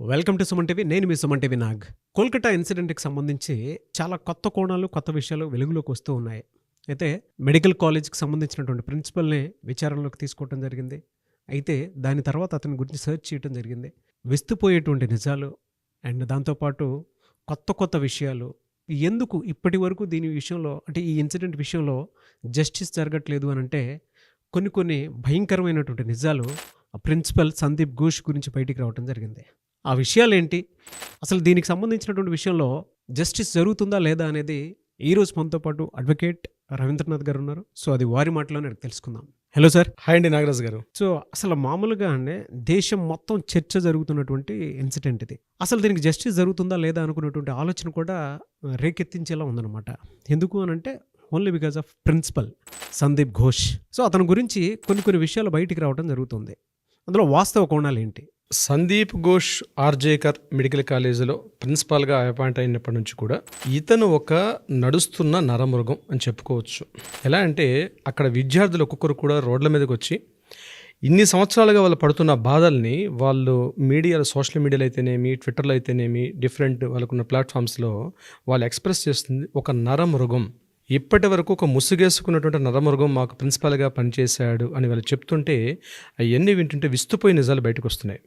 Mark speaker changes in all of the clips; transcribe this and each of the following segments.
Speaker 1: Welcome to Suman TV. నేను మీ Suman TV Nag. Kolkata ఇన్సిడెంట్కి సంబంధించి చాలా కొత్త కోణాలు, కొత్త విషయాలు వెలుగులోకి వస్తూ ఉన్నాయి. అయితే మెడికల్ కాలేజ్కి సంబంధించినటువంటి ప్రిన్సిపల్ని విచారణలోకి తీసుకోవడం జరిగింది. అయితే దాని తర్వాత అతని గురించి సెర్చ్ చేయడం జరిగింది. విస్తుపోయేటువంటి నిజాలు అండ్ దాంతోపాటు కొత్త కొత్త విషయాలు, ఎందుకు ఇప్పటి వరకు దీని విషయంలో అంటే ఈ ఇన్సిడెంట్ విషయంలో జస్టిస్ జరగట్లేదు అని అంటే కొన్ని భయంకరమైనటువంటి నిజాలు ఆ ప్రిన్సిపల్ సందీప్ ఘోష్ గురించి బయటికి రావడం జరిగింది. ఆ విషయాలేంటి, అసలు దీనికి సంబంధించినటువంటి విషయంలో జస్టిస్ జరుగుతుందా లేదా అనేది ఈరోజు మనతో పాటు అడ్వకేట్ రవీంద్రనాథ్ గారు ఉన్నారు. సో అది వారి మాటలోనే తెలుసుకుందాం. Hello sir.
Speaker 2: హాయ్ అండి నాగరాజ్ గారు.
Speaker 1: సో అసలు మామూలుగా అంటే దేశం మొత్తం చర్చ జరుగుతున్నటువంటి ఇన్సిడెంట్ ఇది. అసలు దీనికి జస్టిస్ జరుగుతుందా లేదా అనుకున్నటువంటి ఆలోచన కూడా రేకెత్తించేలా ఉందన్నమాట. ఎందుకు అని అంటే only because of principal Sandip Ghosh. So అతని గురించి కొన్ని విషయాలు బయటికి రావడం జరుగుతుంది. అందులో వాస్తవ కోణాలు ఏంటి?
Speaker 2: సందీప్ ఘోష్ ఆర్జేకర్ మెడికల్ కాలేజీలో ప్రిన్సిపాల్గా అపాయింట్ అయినప్పటి నుంచి కూడా ఇతను ఒక నడుస్తున్న నరమృగం అని చెప్పుకోవచ్చు. ఎలా అంటే అక్కడ విద్యార్థులు ఒక్కొక్కరు కూడా రోడ్ల మీదకి వచ్చి ఇన్ని సంవత్సరాలుగా వాళ్ళు పడుతున్న బాధల్ని వాళ్ళు మీడియాలో, సోషల్ మీడియాలో అయితేనేమి, ట్విట్టర్లో అయితేనేమి, డిఫరెంట్ వాళ్ళకున్న ప్లాట్ఫామ్స్లో వాళ్ళు ఎక్స్ప్రెస్ చేస్తుంది ఒక నరమృగం. ఇప్పటి వరకు ఒక ముసుగేసుకున్నటువంటి నరమృగం మాకు ప్రిన్సిపాల్గా పనిచేశాడు అని వాళ్ళు చెప్తుంటే అవన్నీ వింటుంటే విస్తుపోయి నిజాలు బయటకు వస్తున్నాయి.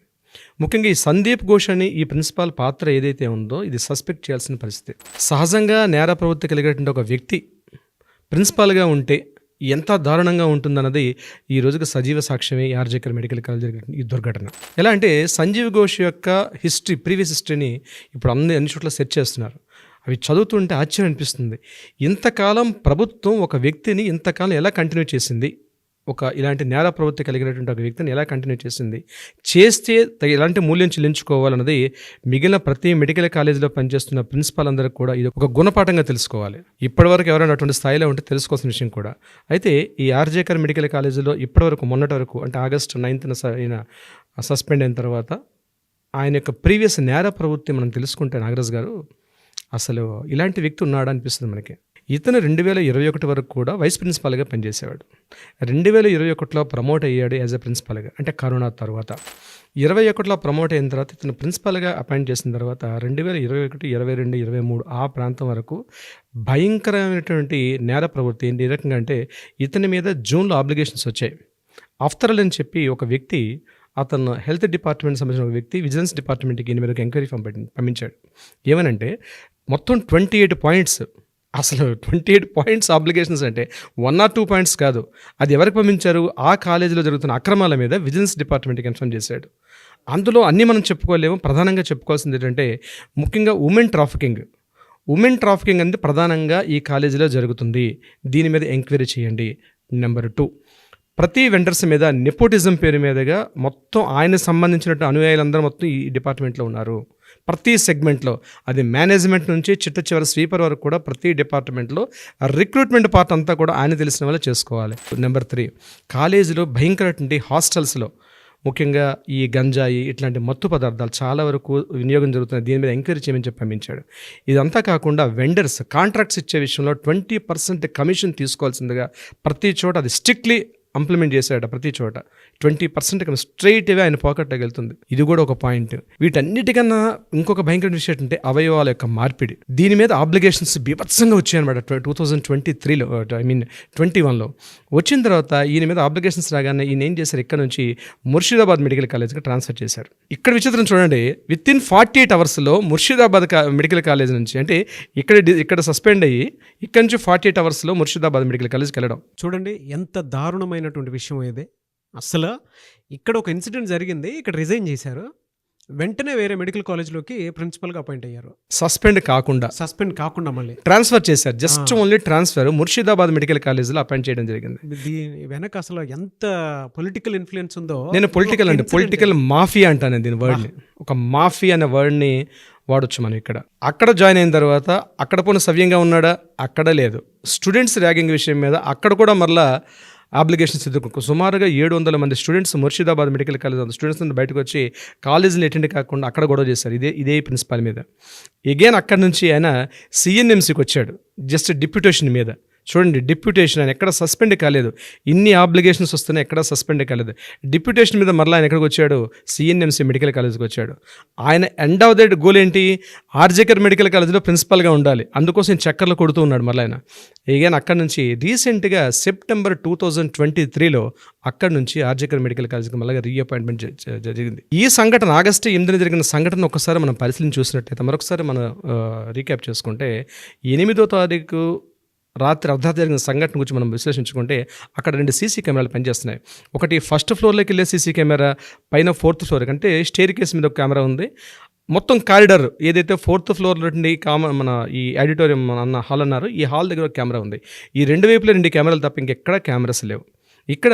Speaker 2: ముఖ్యంగా ఈ సందీప్ ఘోష్ అని ఈ ప్రిన్సిపాల్ పాత్ర ఏదైతే ఉందో ఇది సస్పెక్ట్ చేయాల్సిన పరిస్థితి. సహజంగా నేర ప్రవృత్తి కలిగేటువంటి ఒక వ్యక్తి ప్రిన్సిపాల్గా ఉంటే ఎంత దారుణంగా ఉంటుందన్నది ఈ రోజుకి సజీవ సాక్ష్యమే ఈ ఆర్జేకర్ మెడికల్ కాలేజ్ జరిగిన ఈ దుర్ఘటన. ఎలా అంటే సంజీవ్ ఘోష్ యొక్క ప్రీవియస్ హిస్టరీని ఇప్పుడు అన్ని చోట్ల సెర్చ్ చేస్తున్నారు. అవి చదువుతుంటే ఆశ్చర్యం అనిపిస్తుంది. ఇంతకాలం ప్రభుత్వం ఒక వ్యక్తిని ఇంతకాలం ఎలా కంటిన్యూ చేసింది, ఇలాంటి నేర ప్రవృత్తి కలిగినటువంటి ఒక వ్యక్తిని ఎలా కంటిన్యూ చేస్తే ఎలాంటి మూల్యం చెల్లించుకోవాలన్నది మిగిలిన ప్రతి మెడికల్ కాలేజీలో పనిచేస్తున్న ప్రిన్సిపాల్ అందరికీ కూడా ఇది ఒక గుణపాఠంగా తెలుసుకోవాలి. ఇప్పటివరకు ఎవరైనా అటువంటి స్థాయిలో ఉంటే తెలుసుకోవాల్సిన విషయం కూడా. అయితే ఈ ఆర్జేకర్ మెడికల్ కాలేజీలో ఇప్పటివరకు మొన్నటి వరకు అంటే ఆగస్టు 9న ఆయన సస్పెండ్ అయిన తర్వాత ఆయన యొక్క ప్రీవియస్ నేర ప్రవృత్తి మనం తెలుసుకుంటే నాగరాజ్ గారు అసలు ఇలాంటి వ్యక్తి ఉన్నాడా అనిపిస్తుంది మనకి. ఇతను 2021 వరకు కూడా వైస్ ప్రిన్సిపాల్గా పనిచేసేవాడు. 2021లో ప్రమోట్ అయ్యాడు యాజ్ ఎ ప్రిన్సిపాల్గా, అంటే కరోనా తర్వాత. 21లో ప్రమోట్ అయిన తర్వాత ఇతను ప్రిన్సిపాల్గా అపాయింట్ చేసిన తర్వాత 2021, 22, 23 ఆ ప్రాంతం వరకు భయంకరమైనటువంటి నేర ప్రవృత్తి. ఏంటి రకంగా అంటే ఇతని మీద జూన్లో ఆబ్లిగేషన్స్ వచ్చాయి. ఆఫ్టర్ అని చెప్పి ఒక వ్యక్తి, అతను హెల్త్ డిపార్ట్మెంట్ సంబంధించిన ఒక వ్యక్తి విజిలెన్స్ డిపార్ట్మెంట్కి ఈయన మీద ఎంక్వైరీ ఫామ్ పంపించాడు. ఏమనంటే మొత్తం 28 పాయింట్స్, అసలు 28 పాయింట్స్ ఆబ్లిగేషన్స్ అంటే 1 or 2 పాయింట్స్ కాదు. అది ఎవరికి పంపించారు? ఆ కాలేజీలో జరుగుతున్న అక్రమాల మీద విజిలెన్స్ డిపార్ట్మెంట్కి ఇన్ఫార్మ్ చేశాడు. అందులో అన్నీ మనం చెప్పుకోలేము. ప్రధానంగా చెప్పుకోవాల్సింది ఏంటంటే ముఖ్యంగా ఉమెన్ ట్రాఫికింగ్ అనేది ప్రధానంగా ఈ కాలేజీలో జరుగుతుంది. దీని మీద ఎంక్వైరీ చేయండి. నెంబర్ 2, ప్రతి వెండర్స్ మీద నెపోటిజం పేరు మీదుగా మొత్తం ఆయన సంబంధించినట్టు అనుయాయులందరూ మొత్తం ఈ డిపార్ట్మెంట్లో ఉన్నారు. ప్రతి సెగ్మెంట్లో, అది మేనేజ్మెంట్ నుంచి చిట్ట చివరి స్వీపర్ వరకు కూడా ప్రతి డిపార్ట్మెంట్లో రిక్రూట్మెంట్ పార్ట్ అంతా కూడా ఆయన తెలిసిన వాళ్ళు చేసుకోవాలి. నెంబర్ 3, కాలేజీలో భయంకరటువంటి హాస్టల్స్లో ముఖ్యంగా ఈ గంజాయి ఇట్లాంటి మత్తు పదార్థాలు చాలా వరకు వినియోగం జరుగుతుంది. దీని మీద ఎంక్వైరీ చేయమని చెప్పి పంపించాడు. ఇదంతా కాకుండా వెండర్స్ కాంట్రాక్ట్స్ ఇచ్చే విషయంలో 20% కమిషన్ తీసుకోవాల్సిందిగా ప్రతి చోట అది స్ట్రిక్ట్లీ ఇంప్లిమెంట్ చేశాడ. ప్రతి చోట 20% స్ట్రైట్ అవే ఆయన పాకెట్లోకి వెళ్తుంది. ఇది కూడా ఒక పాయింట్. వీటన్నిటికన్నా ఇంకొక భయంకర విషయం ఏంటంటే అవయవాల యొక్క మార్పిడి. దీని మీద ఆబ్లిగేషన్స్ బీభత్సంగా వచ్చాయన్నమాట. 2023లో 21లో వచ్చిన తర్వాత ఈయన మీద ఆబ్లిగేషన్స్ రాగానే ఈయన ఏం చేశారు, ఇక్కడ నుంచి ముర్షిదాబాద్ మెడికల్ కాలేజ్కి ట్రాన్స్ఫర్ చేశారు. ఇక్కడ విచిత్రం చూడండి, వితిన్ 48 అవర్స్లో ముర్షిదాబాద్ మెడికల్ కాలేజ్ నుంచి, అంటే ఇక్కడ సస్పెండ్ అయ్యి ఇక్కడ నుంచి 48 అవర్స్లో ముర్షిదాబాద్ మెడికల్ కాలేజ్కి వెళ్ళడం.
Speaker 1: చూడండి ఎంత దారుణమైనటువంటి విషయం ఇది. అసలు ఇక్కడ ఒక ఇన్సిడెంట్ జరిగింది, ఇక్కడ రిజైన్ చేశారు, వెంటనే వేరే మెడికల్ కాలేజ్లోకి ప్రిన్సిపల్గా అపాయింట్ అయ్యారు.
Speaker 2: సస్పెండ్ కాకుండా
Speaker 1: మళ్ళీ
Speaker 2: ట్రాన్స్ఫర్ చేశారు. Just only transfer Murshidabad medical కాలేజ్లో అపాయింట్ చేయడం జరిగింది.
Speaker 1: దీని వెనక అసలు ఎంత పొలిటికల్ ఇన్ఫ్లుయెన్స్ ఉందో.
Speaker 2: నేను పొలిటికల్ మాఫియా అంటాను దీని వర్డ్ని. ఒక మాఫియా అనే వర్డ్ని వాడొచ్చు మనం ఇక్కడ. అక్కడ జాయిన్ అయిన తర్వాత అక్కడ పోనీ సవ్యంగా ఉన్నాడా? అక్కడ లేదు. స్టూడెంట్స్ ర్యాగింగ్ విషయం మీద అక్కడ కూడా మరలా అప్లికేషన్స్ ఎదుర్కొ సుమారుగా 700 మంది students Murshidabad medical college students బయటకు వచ్చి కాలేజీని అటెండ్ కాకుండా అక్కడ గొడవ చేశారు ఇదే ప్రిన్సిపాల్ మీద. అగైన్ అక్కడ నుంచి ఆయన సిఎన్ఎంసీకి వచ్చాడు జస్ట్ డిప్యూటేషన్ మీద. చూడండి, డిప్యూటేషన్ ఆయన ఎక్కడ సస్పెండ్ కాలేదు. ఇన్ని ఆబ్లిగేషన్స్ వస్తున్నాయి, ఎక్కడ సస్పెండ్ కాలేదు. డిప్యూటేషన్ మీద మరలా ఆయన ఎక్కడికి వచ్చాడు? సిఎన్ఎంసి మెడికల్ కాలేజ్కి వచ్చాడు. ఆయన ఎండ్ ఆఫ్ ద గోల్ ఏంటి? ఆర్జేకర్ మెడికల్ కాలేజ్లో ప్రిన్సిపల్గా ఉండాలి. అందుకోసం చక్కర్లు కొడుతూ ఉన్నాడు మరలా ఆయన. ఎగైన్ అక్కడి నుంచి రీసెంట్గా సెప్టెంబర్ 2023లో అక్కడి నుంచి ఆర్జేకర్ మెడికల్ కాలేజ్కి మళ్ళీ రీఅపాయింట్మెంట్ జరిగింది. ఈ సంఘటన ఆగస్టు 8న జరిగిన సంఘటన ఒకసారి మనం పరిశీలించి చూసినట్టయితే, మరొకసారి మనం రీక్యాప్ చేసుకుంటే, 8వ తారీఖు రాత్రి అర్ధరాత్రి జరిగిన సంఘటన గురించి మనం విశ్లేషించుకుంటే అక్కడ 2 సీసీ కెమెరాలు పనిచేస్తున్నాయి. ఒకటి ఫస్ట్ ఫ్లోర్లోకి వెళ్ళే సీసీ కెమెరా, పైన 4th ఫ్లోర్ అంటే స్టేర్ కేస్ మీద ఒక కెమెరా ఉంది. మొత్తం కారిడార్ ఏదైతే 4th ఫ్లోర్ నుండి మన ఈ ఆడిటోరియం అన్న హాల్ అన్నారు, ఈ హాల్ దగ్గర ఒక కెమెరా ఉంది. ఈ 2 వైపులా 2 కెమెరాలు తప్ప ఇంకెక్కడ కెమెరాస్ లేవు. ఇక్కడ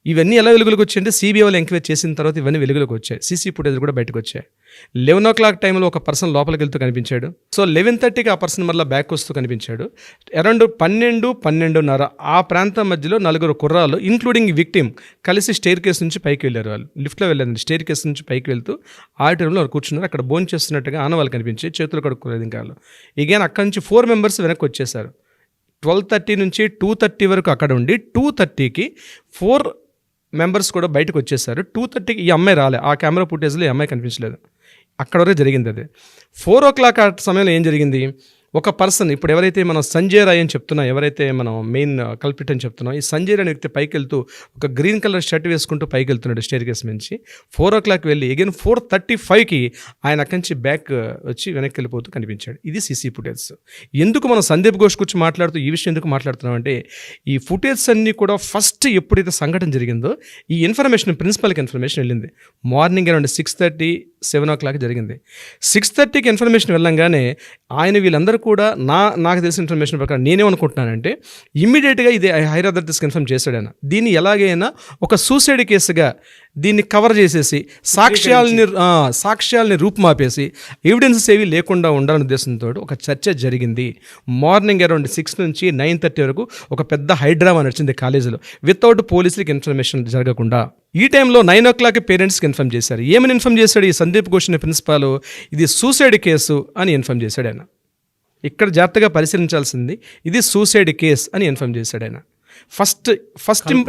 Speaker 2: ఇవన్నీ ఎలా వెలుగులోకి వచ్చాయంటే సిబిఐ వాళ్ళు ఎంక్వైరీ చేసిన తర్వాత ఇవన్నీ వెలుగులోకి వచ్చాయి. సీసీ ఫుటేజ్ కూడా బయటకు వచ్చాయి. 11 o'clock టైంలో ఒక పర్సన్ లోపలికి వెళ్తూ కనిపించాడు. సో 11:30కి ఆ పర్సన్ మళ్ళీ బ్యాక్ వస్తూ కనిపించాడు. అరౌండ్ 12-12:30 ఆ ప్రాంతం మధ్యలో 4 కుర్రాళ్ళు ఇంక్లూడింగ్ విక్టిమ్ కలిసి స్టేర్ కేస్ నుంచి పైకి వెళ్ళారు. వాళ్ళు లిఫ్ట్లో వెళ్ళారండి. స్టేర్ కేస్ నుంచి పైకి వెళ్తూ ఆడిటోరియంలో వాళ్ళు కూర్చున్నారు. అక్కడ భోజనం చేస్తున్నట్టుగా ఆనవాళ్ళు కనిపించి చేతులు కడుక్కోలేదు ఇంకా వాళ్ళు. ఇగైన్ అక్కడి నుంచి 4 members వెనక్కి వచ్చేసారు. 12:30 నుంచి 2:30 వరకు అక్కడ ఉండి 2:30కి 4 members కూడా బయటకు వచ్చేసారు. 2:30కి ఈ అమ్మాయి రాలే. ఆ కెమెరా ఫుటేజ్లో ఈ అమ్మాయి కనిపించలేదు. అక్కడ వరకు జరిగింది అది. 4 o'clock ఆ సమయంలో ఏం జరిగింది? ఒక పర్సన్, ఇప్పుడు ఎవరైతే మనం సంజయ్ రాయ్ అని చెప్తున్నాం, ఎవరైతే మనం మెయిన్ కల్పిట్ అని చెప్తున్నాం, ఈ సంజయ్ రాయ్ అనే వ్యక్తి పైకి వెళ్తూ ఒక గ్రీన్ కలర్ షర్ట్ వేసుకుంటూ పైకి వెళ్తున్నాడు స్టేర్ కేస్ నుంచి. 4 o'clock వెళ్ళి అగైన్ 4:35కి ఆయన అక్కడి నుంచి బ్యాక్ వచ్చి వెనక్కి వెళ్ళిపోతూ కనిపించాడు. ఇది సీసీ ఫుటేజ్. ఎందుకు మనం సందీప్ ఘోష్ గురించి మాట్లాడుతూ ఈ విషయం ఎందుకు మాట్లాడుతున్నాం అంటే, ఈ ఫుటేజ్ అన్నీ కూడా ఫస్ట్ ఎప్పుడైతే సంఘటన జరిగిందో ఈ ఇన్ఫర్మేషన్ ప్రిన్సిపల్కి ఇన్ఫర్మేషన్ వెళ్ళింది. మార్నింగ్ అరౌండ్ 6:30, 7 o'clock జరిగింది. 6:30కి ఇన్ఫర్మేషన్ వెళ్ళంగానే ఆయన వీళ్ళందరూ కూడా నాకు తెలిసిన ఇన్ఫర్మేషన్ ప్రకారం నేనేమనుకుంటున్నానంటే, ఇమ్మీడియట్గా ఇది హైర్ అథారిటీస్కి ఇన్ఫార్మ్ చేశాడు ఆయన. దీన్ని ఎలాగైనా ఒక సూసైడ్ కేసుగా దీన్ని కవర్ చేసేసి సాక్ష్యాలని రూపుమాపేసి ఎవిడెన్సెస్ ఏవి లేకుండా ఉండాలనే ఉద్దేశంతో ఒక చర్చ జరిగింది. మార్నింగ్ అరౌండ్ 6 నుంచి 9:30 వరకు ఒక పెద్ద హైడ్రామా నడిచింది కాలేజీలో, వితౌట్ పోలీసులకి ఇన్ఫర్మేషన్ జరగకుండా. ఈ టైంలో 9 o'clock పేరెంట్స్కి ఇన్ఫార్మ్ చేశారు. ఏమని ఇన్ఫార్మ్ చేశాడు ఈ సందీప్ ఘోష్ అనే ప్రిన్సిపాల్? ఇది సూసైడ్ కేసు అని ఇన్ఫార్మ్ చేశాడు ఆయన. ఇక్కడ జాగ్రత్తగా పరిశీలించాల్సింది, ఇది సూసైడ్ కేస్ అని ఇన్ఫార్మ్ చేశాడు ఆయన. First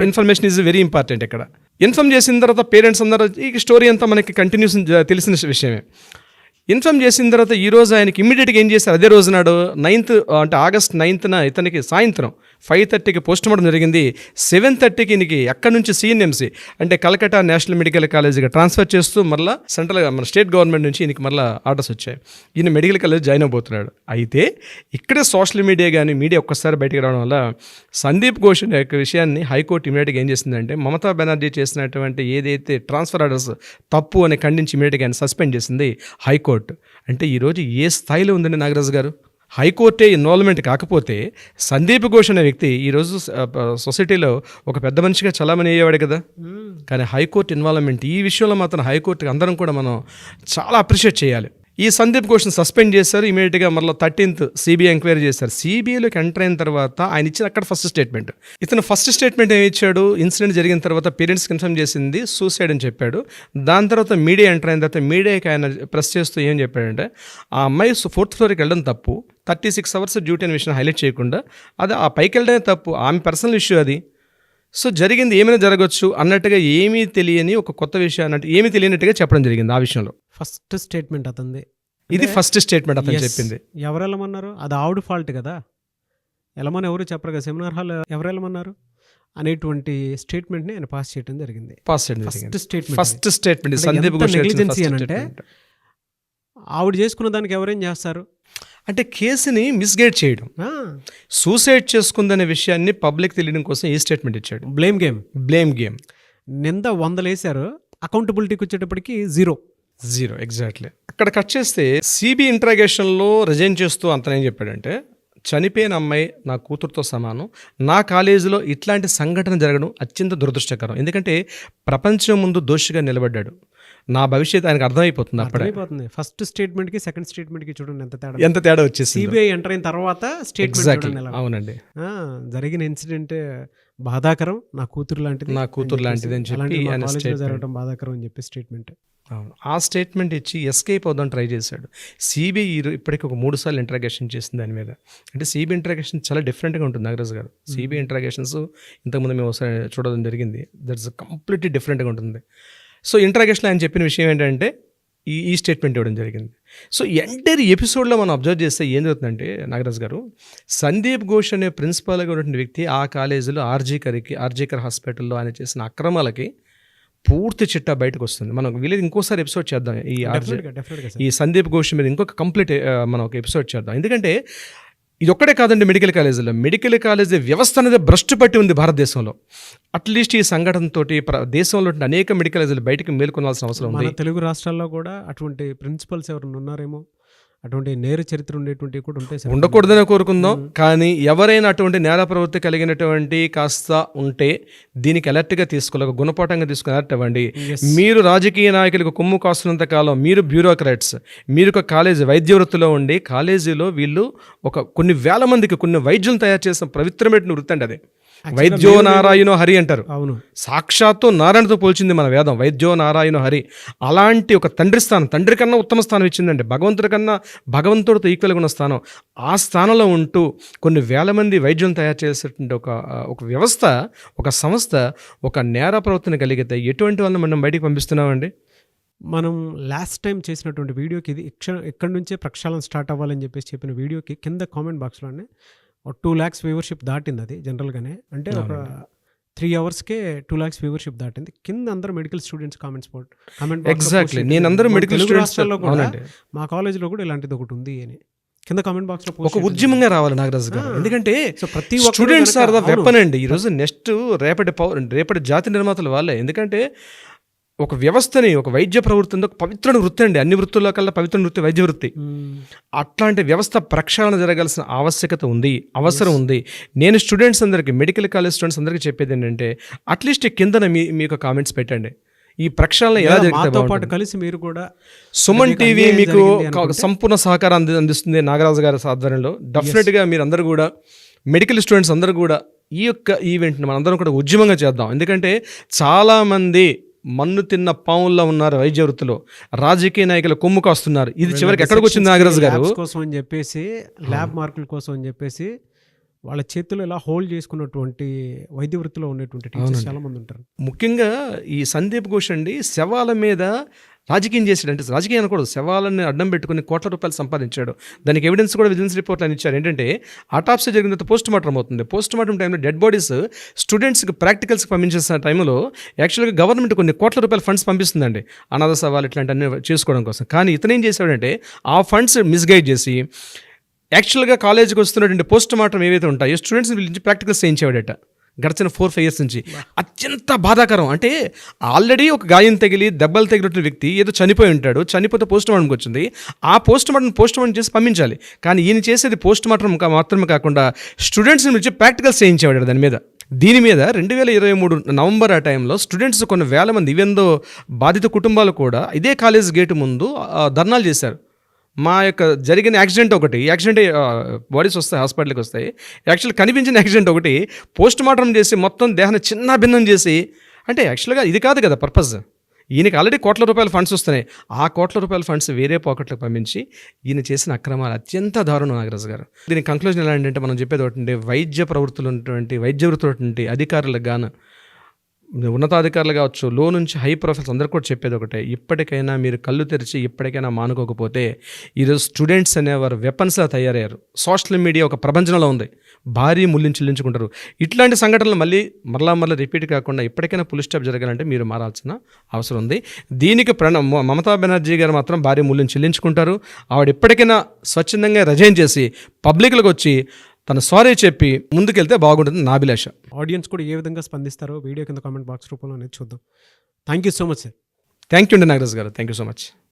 Speaker 2: information is very important. ఇక్కడ ఇన్ఫార్మ్ చేసిన తర్వాత పేరెంట్స్ అందరూ, ఈ స్టోరీ అంతా మనకి కంటిన్యూస్ తెలిసిన విషయమే. ఇన్ఫార్మ్ చేసిన తర్వాత ఈరోజు ఆయనకి ఇమ్మీడియట్గా ఏం చేశారు? అదే రోజు నాడు 9th అంటే ఆగస్ట్ 9న ఇతనికి సాయంత్రం 5:30కి పోస్ట్ మార్టం జరిగింది. 7:30కి ఈయనకి అక్కడి నుంచి సిఎన్ఎంసి అంటే కలకట్టా నేషనల్ మెడికల్ కాలేజ్గా ట్రాన్స్ఫర్ చేస్తూ మళ్ళీ మన స్టేట్ గవర్నమెంట్ నుంచి ఈయనకి మళ్ళీ ఆర్డర్స్ వచ్చాయి. ఈయన మెడికల్ కాలేజ్ జాయిన్ అవబోతున్నాడు. అయితే ఇక్కడే సోషల్ మీడియా కానీ మీడియా ఒక్కసారి బయటకు రావడం వల్ల సందీప్ ఘోష్ యొక్క విషయాన్ని హైకోర్టు ఇమీడియట్గా ఏం చేసిందంటే, మమతా బెనర్జీ చేసినటువంటి ఏదైతే ట్రాన్స్ఫర్ ఆర్డర్స్ తప్పు అని ఖండించి ఇమీడియట్గా ఆయన సస్పెండ్ చేసింది హైకోర్టు. అంటే ఈరోజు ఏ స్థాయిలో ఉందండి నాగరాజు గారు? హైకోర్టే ఇన్వాల్వ్మెంట్ కాకపోతే సందీప్ ఘోష్ అనే వ్యక్తి ఈరోజు సొసైటీలో ఒక పెద్ద మనిషిగా చలామణి అయ్యేవాడు కదా. కానీ హైకోర్టు ఇన్వాల్వ్మెంట్ ఈ విషయంలో మాత్రం హైకోర్టుకి అందరం కూడా మనం చాలా అప్రిషియేట్ చేయాలి. ఈ సందీప్ ఘోష్ని సస్పెండ్ చేశారు. ఇమీడియట్గా మళ్ళీ 13th సిబిఐ ఎంక్వైరీ చేశారు. సిబిఐలోకి ఎంటర్ అయిన తర్వాత ఆయన ఇచ్చిన అక్కడ ఫస్ట్ స్టేట్మెంట్, ఇతను ఫస్ట్ స్టేట్మెంట్ ఏమి ఇచ్చాడు? ఇన్సిడెంట్ జరిగిన తర్వాత పేరెంట్స్కి ఇన్ఫార్మ్ చేసింది సూసైడ్ అని చెప్పాడు. దాని తర్వాత మీడియా ఎంటర్ అయిన తర్వాత మీడియాకి ఆయన ప్రెస్ చేస్తూ ఏం చెప్పాడంటే, ఆ అమ్మాయి 4th ఫ్లోర్కి వెళ్ళడం తప్పు, 36 hours డ్యూటీ అనే విషయం హైలైట్ చేయకుండా అది ఆ పైకి వెళ్ళడమే తప్పు, ఆమె పర్సనల్ ఇష్యూ అది. సో జరిగింది ఏమైనా జరగవచ్చు అన్నట్టుగా ఏమీ తెలియని ఒక కొత్త విషయం అన్నట్టు ఏమీ తెలియనట్టుగా చెప్పడం జరిగింది. ఆ విషయంలో
Speaker 1: ఫస్ట్ స్టేట్మెంట్ అతనిది.
Speaker 2: ఇది ఫస్ట్ స్టేట్మెంట్ అతను చెప్పింది.
Speaker 1: ఎవరు వెళ్ళమన్నారు? అది ఆవిడ ఫాల్ట్ కదా. వెళ్ళమని ఎవరు చెప్పరు కదా. సెమినార్ హాల్ ఎవరు వెళ్ళమన్నారు అనేటువంటి స్టేట్మెంట్ని ఆయన పాస్ చేయడం జరిగింది.
Speaker 2: First statement Sandeep Ghosh
Speaker 1: negligence అంటే ఆవిడ చేసుకున్న దానికి ఎవరేం చేస్తారు
Speaker 2: అంటే కేసుని మిస్గైడ్ చేయడం, సూసైడ్ చేసుకుందనే విషయాన్ని పబ్లిక్ తెలియడం కోసం ఈ స్టేట్మెంట్ ఇచ్చాడు.
Speaker 1: బ్లేమ్ గేమ్
Speaker 2: నింద
Speaker 1: 100 వేశారు, అకౌంటబిలిటీకి వచ్చేటప్పటికి 0.
Speaker 2: ఎగ్జాక్ట్లీ. అక్కడ కట్ చేస్తే సిబి ఇంట్రాగేషన్లో రిజైన్ చేస్తూ అంతనేం చెప్పాడంటే, చనిపోయిన అమ్మాయి నా కూతురుతో సమానం, నా కాలేజీలో ఇట్లాంటి సంఘటన జరగడం అత్యంత దురదృష్టకరం. ఎందుకంటే ప్రపంచం ముందు దోషిగా నిలబడ్డాడు. నా భవిష్యత్తు ఆయనకు అర్థమైపోతుంది. అప్పుడే
Speaker 1: ఫస్ట్ స్టేట్మెంట్కి సెకండ్ స్టేట్మెంట్కి చూడండి
Speaker 2: ఎంత తేడా వచ్చేసి.
Speaker 1: సిబిఐ ఎంటర్ అయిన తర్వాత స్టేట్మెంట్.
Speaker 2: అవునండి,
Speaker 1: జరిగిన ఇన్సిడెంట్ బాధాకరం, నా కూతురు లాంటిది
Speaker 2: అని చెప్పి
Speaker 1: జరగడం బాధాకరం అని చెప్పి స్టేట్మెంట్.
Speaker 2: అవును. ఆ స్టేట్మెంట్ ఇచ్చి ఎస్కేప్ అవుదాం ట్రై చేశాడు. సిబిఐ ఇప్పటికి ఒక 3 సార్లు ఇంట్రాగేషన్ చేసింది దాని మీద. అంటే సిబిఐ ఇంట్రాగేషన్ చాలా డిఫరెంట్గా ఉంటుంది నాగరాజు గారు. సిబిఐ ఇంట్రాగేషన్స్ ఇంతకుముందు మేము ఒకసారి చూడడం జరిగింది. దట్స్ కంప్లీట్లీ డిఫరెంట్గా ఉంటుంది. సో ఇంట్రాగేషన్లో ఆయన చెప్పిన విషయం ఏంటంటే ఈ స్టేట్మెంట్ ఇవ్వడం జరిగింది. సో ఎంటైర్ ఎపిసోడ్లో మనం అబ్జర్వ్ చేస్తే ఏం జరుగుతుందంటే నాగరాజు గారు, సందీప్ ఘోష్ అనే ప్రిన్సిపాల్గా ఉన్నటువంటి వ్యక్తి ఆ కాలేజీలో ఆర్జీకర్ హాస్పిటల్లో ఆయన చేసిన అక్రమాలకి పూర్తి చిట్టా బయటకు వస్తుంది. మనం వీలేదు ఇంకోసారి ఎపిసోడ్ చేద్దాం ఈ సందీప్ ఘోష్ మీద ఇంకొక కంప్లీట్ మనం ఒక ఎపిసోడ్ చేద్దాం. ఎందుకంటే ఇది ఒక్కడే కాదండి, మెడికల్ కాలేజీ వ్యవస్థ అనేది భ్రష్టు పట్టి ఉంది భారతదేశంలో. అట్లీస్ట్ ఈ సంఘటనతో దేశంలో అనేక మెడికల్ కాలేజీలు బయటకు మేల్కొనాల్సిన అవసరం ఉంది.
Speaker 1: మన తెలుగు రాష్ట్రాల్లో కూడా అటువంటి ప్రిన్సిపల్స్ ఎవరైనా ఉన్నారేమో, అటువంటి నేర చరిత్ర ఉండేటువంటివి కూడా ఉంటాయి.
Speaker 2: ఉండకూడదని కోరుకుందాం. కానీ ఎవరైనా అటువంటి నేర ప్రవృత్తి కలిగినటువంటి కాస్త ఉంటే దీనికి అలర్ట్గా తీసుకోలేక గుణపాఠంగా తీసుకుని అలర్ట్ అవ్వండి. మీరు రాజకీయ నాయకులకు కొమ్ము కాస్తున్నంత కాలం మీరు బ్యూరోక్రాట్స్, మీరు ఒక కాలేజీ వైద్య వృత్తిలో ఉండి కాలేజీలో వీళ్ళు కొన్ని వేల మందికి కొన్ని వైద్యులను తయారు చేసిన పవిత్రమైన వృత్తి అండి అది. వైద్యో నారాయణో హరి అంటారు.
Speaker 1: అవును,
Speaker 2: సాక్షాత్తు నారాయణతో పోల్చింది మన వేదం, వైద్యో నారాయణో హరి. అలాంటి ఒక తండ్రి కన్నా ఉత్తమ స్థానం ఇచ్చిందండి. భగవంతుడితో ఈక్వల్గా ఉన్న స్థానం. ఆ స్థానంలో ఉంటూ కొన్ని వేల మంది వైద్యులను తయారు చేసేటువంటి ఒక వ్యవస్థ, ఒక సంస్థ ఒక నేర ప్రవర్తన కలిగితే ఎటువంటి వాళ్ళని మనం బయటికి పంపిస్తున్నామండి?
Speaker 1: మనం లాస్ట్ టైం చేసినటువంటి వీడియోకి ఇది ఎక్కడి నుంచే ప్రక్షాళన స్టార్ట్ అవ్వాలని చెప్పిన వీడియోకి కింద కామెంట్ బాక్స్లోనే 2 lakhs వ్యూవర్షిప్ దాటింది. అది జనరల్గానే అంటే ఒక 3 అవర్స్కే 2 lakhs వ్యూవర్షిప్ దాటింది. కింద అందరూ మెడికల్ స్టూడెంట్స్ కామెంట్
Speaker 2: ఎగ్జాక్ట్లీ నేను అందరూ మెడికల్ స్టూడెంట్స్
Speaker 1: మా కాలేజీలో కూడా ఇలాంటిది ఒకటి ఉంది అని కింద కామెంట్ బాక్స్ లో
Speaker 2: ఒక ఉద్యమంగా రావాలి నాగరాజు గారు. ఎందుకంటే ప్రతి స్టూడెంట్స్ ఆర్ ద వెపన్ అండి. ఈరోజు నెక్స్ట్ రేపటి జాతి నిర్మాతలు వాళ్ళే. ఎందుకంటే ఒక వ్యవస్థని, ఒక వైద్య ప్రవృత్తి ఒక పవిత్ర వృత్తి అండి. అన్ని వృత్తుల్లో కల్లా పవిత్ర వృత్తి వైద్య వృత్తి. అట్లాంటి వ్యవస్థ ప్రక్షాళన జరగాల్సిన ఆవశ్యకత ఉంది, అవసరం ఉంది. నేను స్టూడెంట్స్ అందరికీ, మెడికల్ కాలేజ్ స్టూడెంట్స్ అందరికీ చెప్పేది ఏంటంటే అట్లీస్ట్ కిందన మీకు కామెంట్స్ పెట్టండి. ఈ ప్రక్షాళన ఎలా జరుగుతుంది
Speaker 1: కలిసి మీరు కూడా
Speaker 2: సుమన్ టీవీ మీకు సంపూర్ణ సహకారం అందిస్తుంది నాగరాజు గారి ఆధ్వర్యంలో. డెఫినెట్గా మీరు అందరూ కూడా, మెడికల్ స్టూడెంట్స్ అందరూ కూడా ఈ యొక్క ఈవెంట్ని మనందరం కూడా ఉద్యమంగా చేద్దాం. ఎందుకంటే చాలామంది మన్ను తిన్న పావుల్లో ఉన్నారు వైద్య వృత్తిలో, రాజకీయ నాయకులు కొమ్ము కాస్తున్నారు. ఇది చివరికి ఎక్కడికి వచ్చింది నాగరాజు గారు?
Speaker 1: కోసం అని చెప్పేసి, ల్యాబ్ మార్కుల కోసం అని చెప్పేసి వాళ్ళ చేతులు ఇలా హోల్డ్ చేసుకున్నటువంటి వైద్య వృత్తిలో ఉన్నటువంటి టీచర్స్ చాలా మంది ఉంటారు.
Speaker 2: ముఖ్యంగా ఈ సందీప్ ఘోష్ అండి శవాల మీద రాజకీయం చేశాడు. అంటే రాజకీయం అనకూడదు, శవాలను అడ్డం పెట్టుకుని కోట్ల రూపాయలు సంపాదించాడు. దానికి ఎవిడెన్స్ కూడా విజిలెన్స్ రిపోర్ట్ అని ఇచ్చారు. ఏంటంటే ఆటాప్సీ జరిగిన తర్వాత పోస్ట్ మార్టం అవుతుంది. పోస్ట్ మార్టం టైంలో డెడ్ బాడీస్ స్టూడెంట్స్కి ప్రాక్టికల్స్కి పంపించేసిన టైంలో యాక్చువల్గా గవర్నమెంట్ కొన్ని కోట్ల రూపాయల ఫండ్స్ పంపిస్తుందండి అనాథ సవాలు ఇట్లాంటివన్నీ చేసుకోవడం కోసం. కానీ ఇతను ఏం చేశాడంటే ఆ ఫండ్స్ మిస్గైడ్ చేసి యాక్చువల్గా కాలేజీకి వస్తున్నటువంటి పోస్ట్ మార్టం ఏవైతే ఉంటాయో స్టూడెంట్స్ని పిలిచి ప్రాక్టికల్స్ చేయించేవాడట గడిచిన 4-5 years నుంచి. అత్యంత బాధాకరం. అంటే ఆల్రెడీ ఒక గాయం తగిలి దెబ్బలు తగిలిన వ్యక్తి ఏదో చనిపోయి ఉంటాడు, చనిపోతే పోస్ట్ మార్టంకి వచ్చింది. ఆ పోస్ట్ మార్టం చేసి పంపించాలి. కానీ ఈయన చేసేది పోస్ట్ మార్టం మాత్రమే కాకుండా స్టూడెంట్స్ని పిలిచి ప్రాక్టికల్స్ చేయించేవాడు దాని మీద. దీని మీద 2023 నవంబర్ ఆ టైంలో స్టూడెంట్స్ కొన్ని వేల మంది ఈవెందో బాధిత కుటుంబాలు కూడా ఇదే కాలేజ్ గేటు ముందు ధర్నాలు చేశారు. మా యొక్క జరిగిన యాక్సిడెంట్ బాడీస్ వస్తాయి, హాస్పిటల్కి వస్తాయి. యాక్చువల్ కనిపించిన యాక్సిడెంట్ ఒకటి పోస్ట్ మార్టం చేసి మొత్తం దేహాన్ని చిన్న భిన్నం చేసి, అంటే యాక్చువల్గా ఇది కాదు కదా పర్పస్. ఈయనకి ఆల్రెడీ కోట్ల రూపాయల ఫండ్స్ వస్తున్నాయి. ఆ కోట్ల రూపాయల ఫండ్స్ వేరే పాకెట్లకు పంపించి ఈయన చేసిన అక్రమాలు అత్యంత దారుణం నాగరాజు గారు. దీని కంక్లూజన్ ఎలా అంటే మనం చెప్పేది ఒకటి, వైద్య వృత్తులు అధికారులకు గాను, ఉన్నతాధికారులు కావచ్చు, లో నుంచి హై ప్రొఫైల్స్ అందరూ కూడా చెప్పేది ఒకటే, ఇప్పటికైనా మీరు కళ్ళు తెరిచి ఇప్పటికైనా మానుకోకపోతే ఈరోజు స్టూడెంట్స్ అనేవారు వెపన్స్లా తయారయ్యారు. సోషల్ మీడియా ఒక ప్రపంచంలో ఉంది, భారీ మూల్యం చెల్లించుకుంటారు. ఇట్లాంటి సంఘటనలు మరలా రిపీట్ కాకుండా ఇప్పటికైనా పుల్ స్టాప్ జరగాలంటే మీరు మారాల్సిన అవసరం ఉంది. దీనికి మమతా బెనర్జీ గారు మాత్రం భారీ మూల్యం చెల్లించుకుంటారు. ఆవిడ ఇప్పటికైనా స్వచ్ఛందంగా రిజైన్ చేసి పబ్లిక్లకు వచ్చి తను సారీ చెప్పి ముందుకెళ్తే బాగుంటుంది నా అభిలాష.
Speaker 1: ఆడియన్స్ కూడా ఏ విధంగా స్పందిస్తారో వీడియో కింద కామెంట్ బాక్స్ రూపంలో అనేది చూద్దాం. Thank you so much sir.
Speaker 2: Thank you అండి నాగరాజు గారు. Thank you so much.